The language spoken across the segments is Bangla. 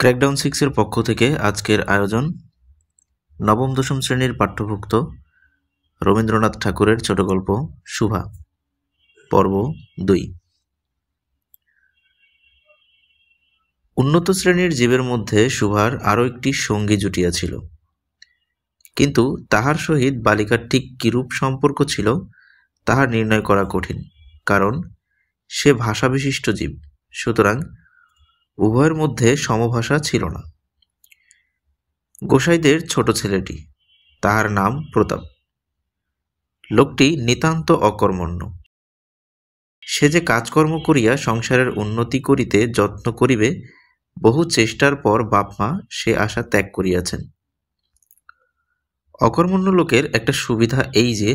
ক্র্যাকডাউন 6 এর পক্ষ থেকে আজকের আয়োজন নবম দশম শ্রেণীর পাঠ্যভুক্ত রবীন্দ্রনাথ ঠাকুরের ছোট গল্প সুভা পর্ব 2। উন্নত শ্রেণীর জীবের মধ্যে সুভার আরও একটি সঙ্গী জুটিয়াছিল, কিন্তু তাহার সহিত বালিকার ঠিক কিরূপ সম্পর্ক ছিল তাহা নির্ণয় করা কঠিন, কারণ সে ভাষাবিশিষ্ট জীব, সুতরাং উভয়ের মধ্যে সমভাষা ছিল না। গোসাইদের ছোট ছেলেটি, তাহার নাম প্রতাপ। লোকটি নিতান্ত অকর্মণ্য। সে যে কাজকর্ম করিয়া সংসারের উন্নতি করিতে যত্ন করিবে, বহু চেষ্টার পর বাপমা সে আশা ত্যাগ করিয়াছেন। অকর্মণ্য লোকের একটা সুবিধা এই যে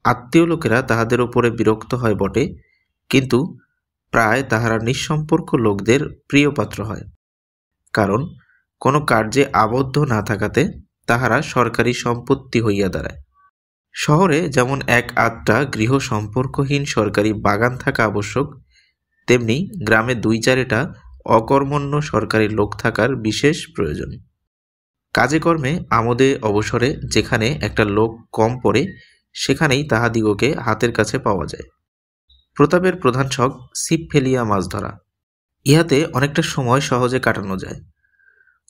আত্মীয় লোকেরা তাহাদের ওপরে বিরক্ত হয় বটে, কিন্তু প্রায় তাহারা নিঃসম্পর্ক লোকদের প্রিয় পাত্র হয়, কারণ কোনো কার্যে আবদ্ধ না থাকাতে তাহারা সরকারি সম্পত্তি হইয়া দাঁড়ায়। শহরে যেমন এক আধটা গৃহ সম্পর্কহীন সরকারি বাগান থাকা আবশ্যক, তেমনি গ্রামে 2-4টা অকর্মণ্য সরকারি লোক থাকার বিশেষ প্রয়োজন। কাজে কর্মে আমোদে অবসরে যেখানে একটা লোক কম পড়ে, সেখানেই তাহাদিগকে হাতের কাছে পাওয়া যায়। প্রতাপের প্রধান শখ ছিপ ফেলিয়া মাছ ধরা। ইহাতে অনেকটা সময় সহজে কাটানো যায়।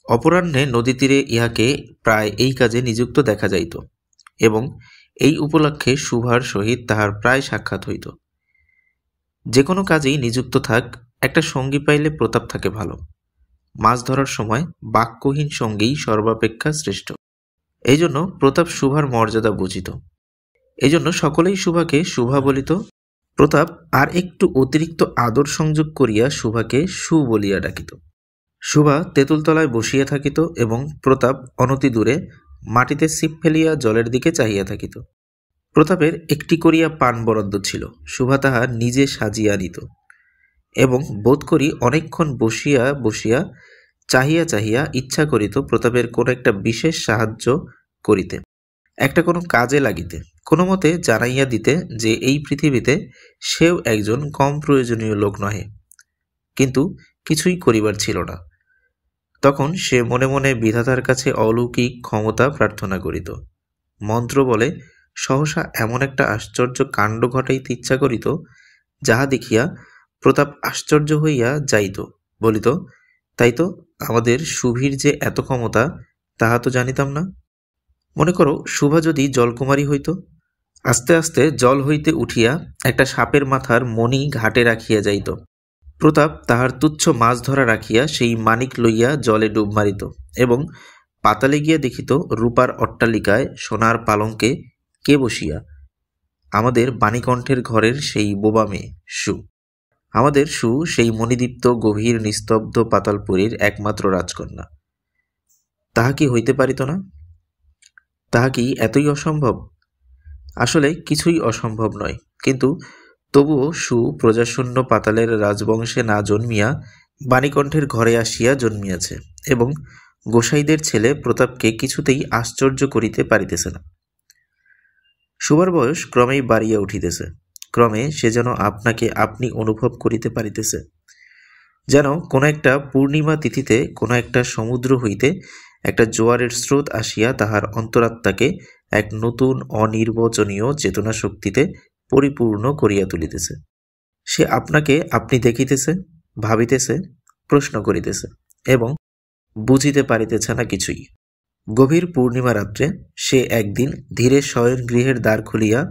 অপরাহ্নে নদী তীরে ইহাকে প্রায় এই কাজে নিযুক্ত দেখা যাইত, এবং এই উপলক্ষে সুভার সহিত তাহার প্রায় সাক্ষাৎ হইত। যে কোনো কাজেই নিযুক্ত থাক, একটা সঙ্গী পাইলে প্রতাপ থাকে ভালো। মাছ ধরার সময় বাক্যহীন সঙ্গীই সর্বাপেক্ষা শ্রেষ্ঠ। এই জন্য প্রতাপ সুভার মর্যাদা বুঝিত। এই জন্য সকলেই সুভাকে সুভা বলিত। প্রতাপ আর একটু অতিরিক্ত আদর সংযোগ করিয়া সুভাকে সু বলিয়া ডাকিত। সুভা তেঁতুলতলায় বসিয়া থাকিত এবং প্রতাপ অনতি দূরে মাটিতে ছিপ ফেলিয়া জলের দিকে চাহিয়া থাকিত। প্রতাপের একটি করিয়া পান বরাদ্দ ছিল, সুভা তাহা নিজে সাজিয়া নিত, এবং বোধ করি অনেকক্ষণ বসিয়া বসিয়া চাহিয়া চাহিয়া ইচ্ছা করিত প্রতাপের কোনো একটা বিশেষ সাহায্য করিতে, একটা কোনো কাজে লাগিতে, কোনো মতে জানাইয়া দিতে যে এই পৃথিবীতে সেও একজন কম প্রয়োজনীয় লোক নহে। কিন্তু কিছুই করিবার ছিল না। তখন সে মনে মনে বিধাতার কাছে অলৌকিক ক্ষমতা প্রার্থনা করিত। মন্ত্র বলে সহসা এমন একটা আশ্চর্য কাণ্ড ঘটাইতে ইচ্ছা করিত, যাহা দেখিয়া প্রতাপ আশ্চর্য হইয়া যাইত, বলিত, তাই তো, আমাদের সুভীর যে এত ক্ষমতা, তাহা তো জানিতাম না। মনে করো সুভা যদি জলকুমারী হইত। আস্তে আস্তে জল হইতে উঠিয়া একটা সাপের মাথার মণি ঘাটে রাখিয়া যাইত। প্রতাপ তাহার তুচ্ছ মাছ ধরা রাখিয়া সেই মানিক লইয়া জলে ডুব মারিত, এবং পাতালে গিয়া দেখিত রূপার অট্টালিকায় সোনার পালঙ্কে কে বসিয়া? আমাদের বাণীকণ্ঠের ঘরের সেই বোবা মেয়ে সু। আমাদের সু সেই মণিদীপ্ত গভীর নিস্তব্ধ পাতালপুরীর একমাত্র রাজকন্যা। তাহা কি হইতে পারিত না? তাহা কি এতই অসম্ভব? আসলে কিছুই অসম্ভব নয়, কিন্তু তবুও সু প্রজাশূন্য পাতালের রাজবংশে না জন্মিয়া বাণীকণ্ঠের ঘরে আসিয়া জন্মিয়াছে, এবং গোসাইদের ছেলে প্রতাপকে কিছুতেই আশ্চর্য করিতে পারিতেছে না। সুভার বয়স ক্রমেই বাড়িয়া উঠিতেছে। ক্রমে সে যেন আপনাকে আপনি অনুভব করিতে পারিতেছে, যেন কোনো একটা পূর্ণিমা তিথিতে কোনো একটা সমুদ্র হইতে একটা জোয়ারের স্রোত আসিয়া তাহার অন্তরাত্মাকে এক নতুন অনির্বচনীয় চেতনা শক্তিতে পরিপূর্ণ করিয়া তুলিতেছে। সে আপনাকে আপনি দেখিতেছে, ভাবিতেছে, প্রশ্ন করিতেছে, এবং বুঝিতে পারিতেছে না কিছুই। গভীর পূর্ণিমা রাত্রে সে একদিন ধীরে শয়ন গৃহের দ্বার খুলিয়া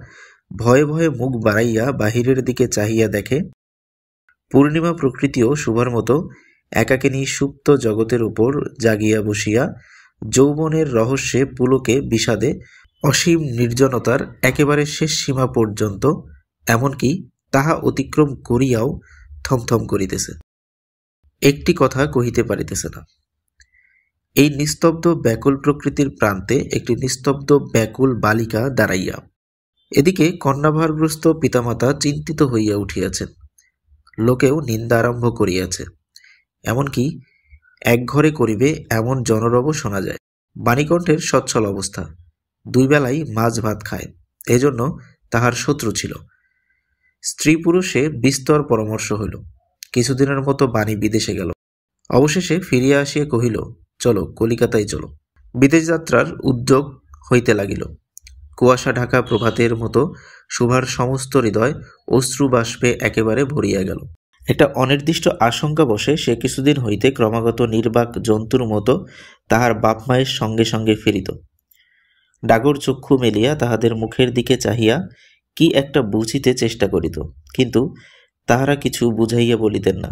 ভয়ে ভয়ে মুখ বাড়াইয়া বাহিরের দিকে চাহিয়া দেখে, পূর্ণিমা প্রকৃতিও সুভার মতো একাকিনী সুপ্ত জগতের উপর জাগিয়া বসিয়া যৌবনের রহস্যে পুলকে বিষাদে অসীম নির্জনতার একেবারে শেষ সীমা পর্যন্ত, এমনকি তাহা অতিক্রম করিয়াও থমথম করিতেছে। একটি কথা কহিতে পারিতেছে না। এই নিস্তব্ধ ব্যাকুল প্রকৃতির প্রান্তে একটি নিস্তব্ধ ব্যাকুল বালিকা দাঁড়াইয়া। এদিকে কন্যাভারগ্রস্ত পিতামাতা চিন্তিত হইয়া উঠিয়াছেন। লোকেও নিন্দা আরম্ভ করিয়াছে। এমনকি এক ঘরে করিবে এমন জনরব শোনা যায়। বাণীকণ্ঠের সচ্ছল অবস্থা, 2 বেলাই মাছ ভাত খায়, এজন্য তাহার শত্রু ছিল। স্ত্রী পুরুষে বিস্তর পরামর্শ হইল। কিছুদিনের মতো বাণী বিদেশে গেল। অবশেষে ফিরিয়া আসিয়া কহিল, চলো কলিকাতায় চলো। বিদেশ যাত্রার উদ্যোগ হইতে লাগিল। কুয়াশা ঢাকা প্রভাতের মতো শুভার সমস্ত হৃদয় অশ্রু বাষ্পে একেবারে ভরিয়া গেল। একটা অনির্দিষ্ট আশঙ্কা বসে সে কিছুদিন হইতে ক্রমাগত নির্বাক জন্তুর মতো তাহার বাপ মায়ের সঙ্গে সঙ্গে ফিরিত। ডাগর চক্ষু মেলিয়া তাহাদের মুখের দিকে চাহিয়া কি একটা বুঝিতে চেষ্টা করিত, কিন্তু তাহারা কিছু বুঝাইয়া বলিতেন না।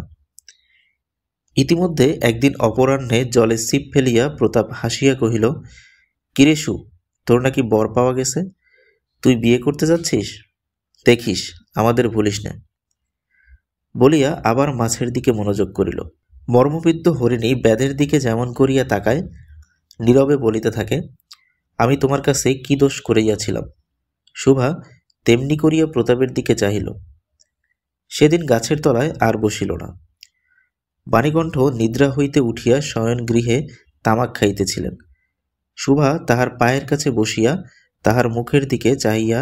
ইতিমধ্যে একদিন অপরাহ্নে জলে ছিপ ফেলিয়া প্রতাপ হাসিয়া কহিল, কিরে সু, তোর নাকি বর পাওয়া গেছে? তুই বিয়ে করতে যাচ্ছিস? দেখিস আমাদের ভুলিস না। বলিয়া আবার মাছের দিকে মনোযোগ করিল। মর্মবিদ্ধ হরিণী ব্যাধের দিকে যেমন করিয়া তাকায়, নীরবে বলিতে থাকে, আমি তোমার কাছে কি দোষ করিয়াছিলাম? শুভা তেমনি করিয়া প্রতাপের দিকে চাহিল। সেদিন গাছের তলায় আর বসিল না। বাণীকণ্ঠ নিদ্রা হইতে উঠিয়া শয়ন গৃহে তামাক খাইতেছিলেন। শুভা তাহার পায়ের কাছে বসিয়া তাহার মুখের দিকে চাহিয়া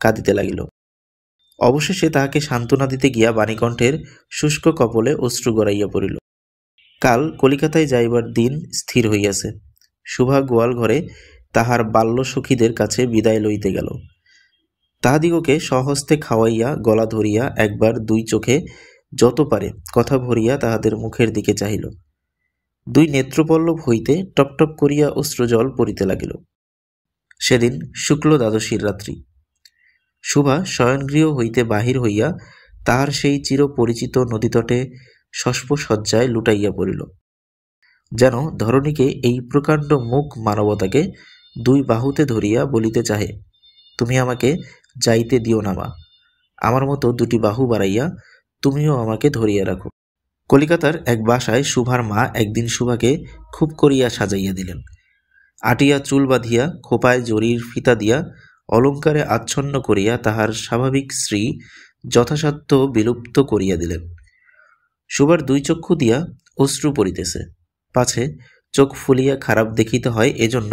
কাঁদিতে লাগিল। অবশেষে তাহাকে সান্ত্বনা দিতে গিয়া বাণীকণ্ঠের শুষ্ক কপলে অশ্রু গড়াইয়া পড়িল। কাল কলিকাতায় যাইবার দিন স্থির হইয়াছে। শুভা গোয়াল ঘরে তাহার বাল্য সখীদের কাছে বিদায় লইতে গেল। তাহাদিগকে স্বহস্তে খাওয়াইয়া গলা ধরিয়া একবার দুই চোখে যত পারে কথা ভরিয়া তাহাদের মুখের দিকে চাহিল। দুই নেত্রপল্লব হইতে টপটপ করিয়া অশ্রুজল পড়িতে লাগিল। সেদিন শুক্ল দ্বাদশীর রাত্রি। শুভা শয়নগৃহ হইতে বাহির হইয়া তাহার সেই চিরপরিচিত নদীতটে শস্পসজ্জায় লুটাইয়া পড়িল। যেন ধরণীকে এই প্রকাণ্ড মুখ মানবতাকে দুই বাহুতে ধরিয়া বলিতে চাহে, তুমি আমাকে যাইতে দিও না মা, আমার মতো দুটি বাহু বাড়াইয়া তুমিও আমাকে ধরিয়া রাখো। কলিকাতার এক বাসায় শুভার মা একদিন শুভাকে খুব করিয়া সাজাইয়া দিলেন। আটিয়া চুল বাঁধিয়া খোপায় জরির ফিতা দিয়া অলঙ্কারে আচ্ছন্ন করিয়া তাহার স্বাভাবিক শ্রী যথাসাধ্য বিলুপ্ত করিয়া দিলেন। শুভার দুই চক্ষু দিয়া অশ্রু পড়িতেছে, পাছে চোখ ফুলিয়া খারাপ দেখিতে হয়, এজন্য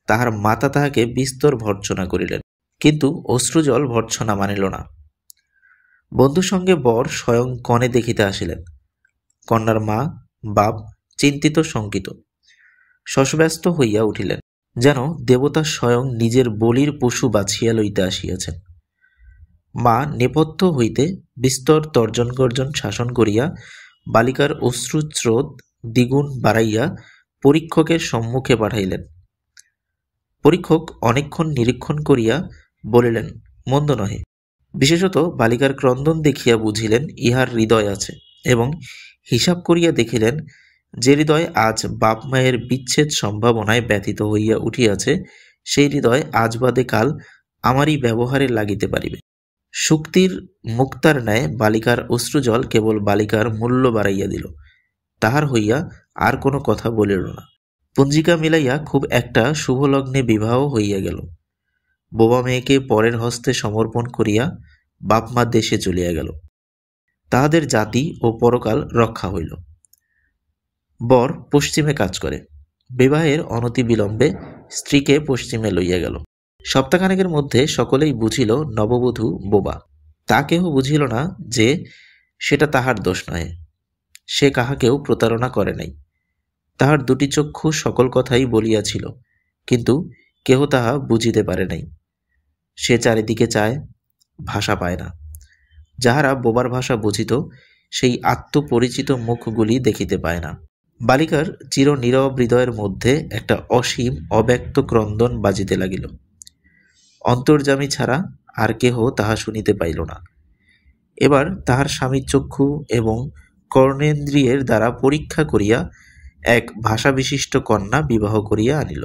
তাহার মাতা তাহাকে বিস্তর ভর্ৎসনা করিলেন, কিন্তু অশ্রুজল ভর্ৎসনা মানিল না। বন্ধুর সঙ্গে বর স্বয়ং কনে দেখিতে আসিলেন। কন্যার মা বাপ চিন্তিত শঙ্কিত, শশব্যস্ত হইয়া উঠিলেন, যেন দেবতা স্বয়ং নিজের বলির পশু বাছিয়া লইতে আসিয়াছেন। মা নেপথ্য হইতে বিস্তর তর্জন গর্জন শাসন করিয়া বালিকার অশ্রুস্রোত দ্বিগুণ বাড়াইয়া পরীক্ষকের সম্মুখে পাঠাইলেন। পরীক্ষক অনেকক্ষণ নিরীক্ষণ করিয়া বলিলেন, মন্দ নহে। বিশেষত বালিকার ক্রন্দন দেখিয়া বুঝিলেন ইহার হৃদয় আছে, এবং হিসাব করিয়া দেখিলেন যে হৃদয় আজ বাপ মায়ের বিচ্ছেদ সম্ভাবনায় ব্যথিত হইয়া উঠিয়াছে, সেই হৃদয় আজ বাদে কাল আমারই ব্যবহারে লাগিতে পারিবে। শুক্তির মুক্তার ন্যায় বালিকার অশ্রুজল কেবল বালিকার মূল্য বাড়াইয়া দিল, তাহার হইয়া আর কোনো কথা বলিল না। পঞ্জিকা মিলাইয়া খুব একটা শুভলগ্নে বিবাহ হইয়া গেল। বোবা মেয়েকে পরের হস্তে সমর্পণ করিয়া বাপ মা দেশে চলিয়া গেল। তাহাদের জাতি ও পরকাল রক্ষা হইল। বর পশ্চিমে কাজ করে। বিবাহের অনতি বিলম্বে স্ত্রীকে পশ্চিমে লইয়া গেল। সপ্তাহখানেকের মধ্যে সকলেই বুঝিল নববধূ বোবা। তা কেহ বুঝিল না যে সেটা তাহার দোষ নয়। সে কাহাকেও প্রতারণা করে নাই। তাহার দুটি চক্ষু সকল কথাই বলিয়াছিল, কিন্তু কেহ তাহা বুঝিতে পারে নাই। সে চারিদিকে চায়, ভাষা পায় না। যাহারা বোবার ভাষা বুঝিত, সেই আত্মপরিচিত মুখগুলি দেখিতে পায় না। বালিকার চির নীরব হৃদয়ের মধ্যে একটা অসীম অব্যক্ত ক্রন্দন বাজিতে লাগিল। অন্তর্যামী ছাড়া আর কেহ তাহা শুনিতে পাইল না। এবার তাহার স্বামীর চক্ষু এবং কর্ণেন্দ্রিয়ের দ্বারা পরীক্ষা করিয়া এক ভাষাবিশিষ্ট কন্যা বিবাহ করিয়া আনিল।